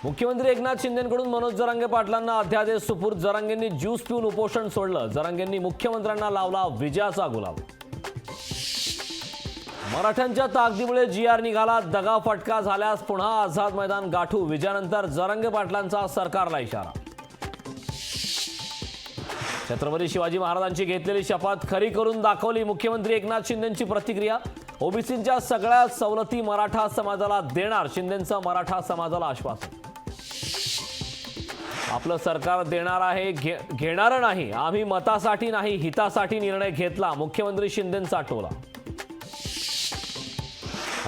मुख्यमंत्री एकनाथ शिंदेंकडून मनोज जरांगे पाटलांना अध्यादेश सुपूर्द. जरांगेंनी ज्यूस पिऊन उपोषण सोडलं. जरांगेंनी मुख्यमंत्र्यांना लावला विजयाचा गुलाब. मराठ्यांच्या ताकदीमुळे जीआर निघाला. दगा फटका झाल्यास पुन्हा आझाद मैदान गाठू. विजयानंतर जरांगे पाटलांचा सरकारला इशारा. छत्रपती शिवाजी महाराजांची घेतलेली शपथ खरी करून दाखवली. मुख्यमंत्री एकनाथ शिंदेंची प्रतिक्रिया. ओबीसींच्या सगळ्या सवलती मराठा समाजाला देणार. शिंदेंचं मराठा समाजाला आश्वासन. आपलं सरकार देणार आहे, घेणार नाही. आम्ही मतासाठी नाही हितासाठी निर्णय घेतला. मुख्यमंत्री शिंदेंचा टोला.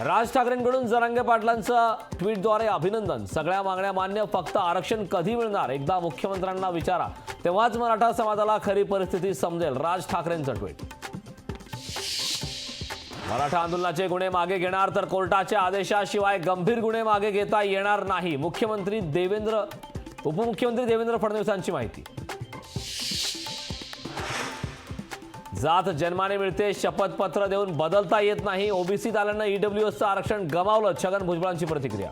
राज ठाकरेंकडून जरांगे पाटलांचं ट्विटद्वारे अभिनंदन. सगळ्या मागण्या मान्य, फक्त आरक्षण कधी मिळणार एकदा मुख्यमंत्र्यांना विचारा, तेव्हाच मराठा समाजाला खरी परिस्थिती समजेल. राज ठाकरेंचं ट्विट. मराठा आंदोलनाचे गुन्हे मागे घेणार तर कोर्टाच्या आदेशाशिवाय गंभीर गुन्हे मागे घेता येणार नाही. उपमुख्यमंत्री देवेंद्र फडणवीसांची माहिती. जात जन्माने मिळते, शपथपत्र देऊन बदलता येत नाही. ओबीसीत आल्यानं ईडब्ल्यूएसचं आरक्षण गमावलं. छगन भुजबळांची प्रतिक्रिया.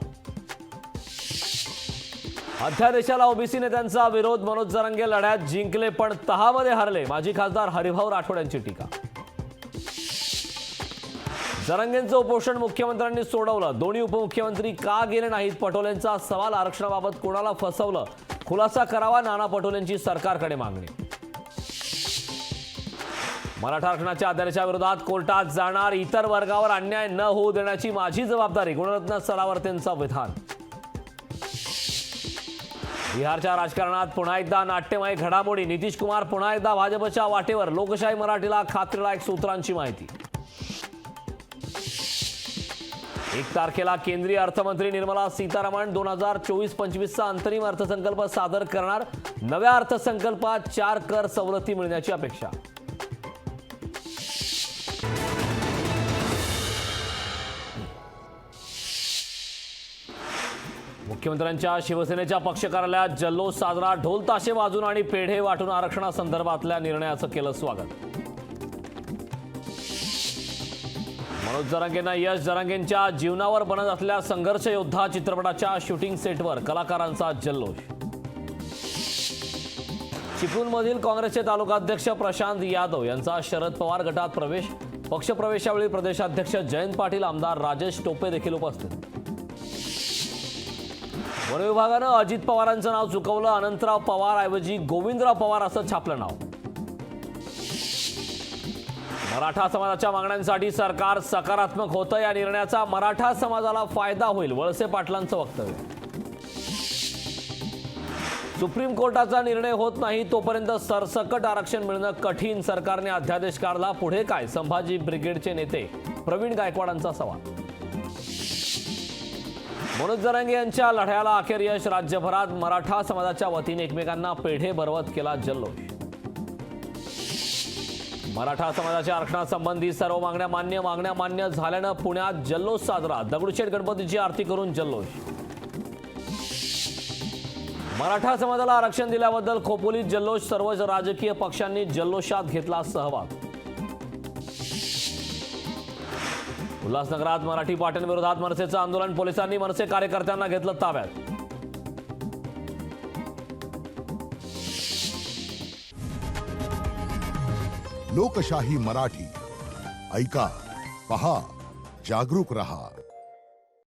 अध्यादेशाला ओबीसी नेत्यांचा विरोध. मनोज जरांगे लढ्यात जिंकले पण तहामध्ये हरले. माजी खासदार हरिभाऊ राठोड यांची टीका. जरांगेंचं उपोषण मुख्यमंत्र्यांनी सोडवलं. दोन्ही उपमुख्यमंत्री का गेले नाहीत? पटोलेंचा सवाल. आरक्षणाबाबत कोणाला फसवलं? खुलासा करावा. नाना पटोलेंची सरकारकडे मागणी. मराठा आरक्षणाच्या अध्यादेशा विरोधात कोर्टात जाणार. इतर वर्गावर अन्याय न होऊ देण्याची माझी जबाबदारी. गुणरत्न सरावर्तेंचं विधान. बिहारच्या राजकारणात पुन्हा एकदा नाट्यमय घडामोडी. नितीश कुमार पुन्हा एकदा भाजपच्या वाटेवर. लोकशाही मराठीला खात्रीलायक सूत्रांची माहिती. 1 तारखेला केंद्रीय अर्थमंत्री निर्मला सीतारामन 2024-25चा अंतरिम अर्थसंकल्प सादर करणार. नव्या अर्थसंकल्पात 4 कर सवलती मिळण्याची अपेक्षा. मुख्यमंत्र्यांच्या शिवसेनेच्या पक्ष कार्यालयात जल्लोष साजरा. ढोल ताशे वाजून आणि पेढे वाटून आरक्षणासंदर्भातल्या निर्णयाचं केलं स्वागत. मनोज जरांगेंना यश. जरांगेंच्या जीवनावर बनत असलेल्या संघर्ष योद्धा चित्रपटाच्या शूटिंग सेटवर कलाकारांचा जल्लोष. चिपळूणमधील काँग्रेसचे तालुकाध्यक्ष प्रशांत यादव यांचा शरद पवार गटात प्रवेश. पक्षप्रवेशावेळी प्रदेशाध्यक्ष जयंत पाटील, आमदार राजेश टोपे देखील उपस्थित. वन विभागानं अजित पवारांचं नाव चुकवलं. अनंतराव पवार ऐवजी गोविंदराव पवार असं छापलं नाव. मराठा समाजाच्या मागण्यांसाठी सरकार सकारात्मक होतं. या निर्णयाचा मराठा समाजाला फायदा होईल. वळसे पाटलांचं वक्तव्य. सुप्रीम कोर्टाचा निर्णय होत नाही तोपर्यंत सरसकट आरक्षण मिळणं कठीण. सरकारने अध्यादेश काढला. पुढे काय? संभाजी ब्रिगेडचे नेते प्रवीण गायकवाडांचा सवाल. मनोज जरांगे यांच्या लढ्याला अखेर यश. राज्यभरात मराठा समाजाच्या वतीने एकमेकांना पेढे भरवत केला जल्लोष. मराठा समाजाच्या आरक्षणासंबंधी सर्व मागण्या मान्य झाल्यानं पुण्यात जल्लोष साजरा. दगडूशेठ गणपतीची आरती करून जल्लोष. मराठा समाजाला आरक्षण दिल्याबद्दल खोपोलीत जल्लोष. सर्वच राजकीय पक्षांनी जल्लोषात घेतला सहभाग. उल्हासनगरात मराठी पाट्यांविरोधात मनसेचं आंदोलन. पोलिसांनी मनसे कार्यकर्त्यांना घेतलं ताब्यात. लोकशाही मराठी ऐका, पहा, जागरूक रहा.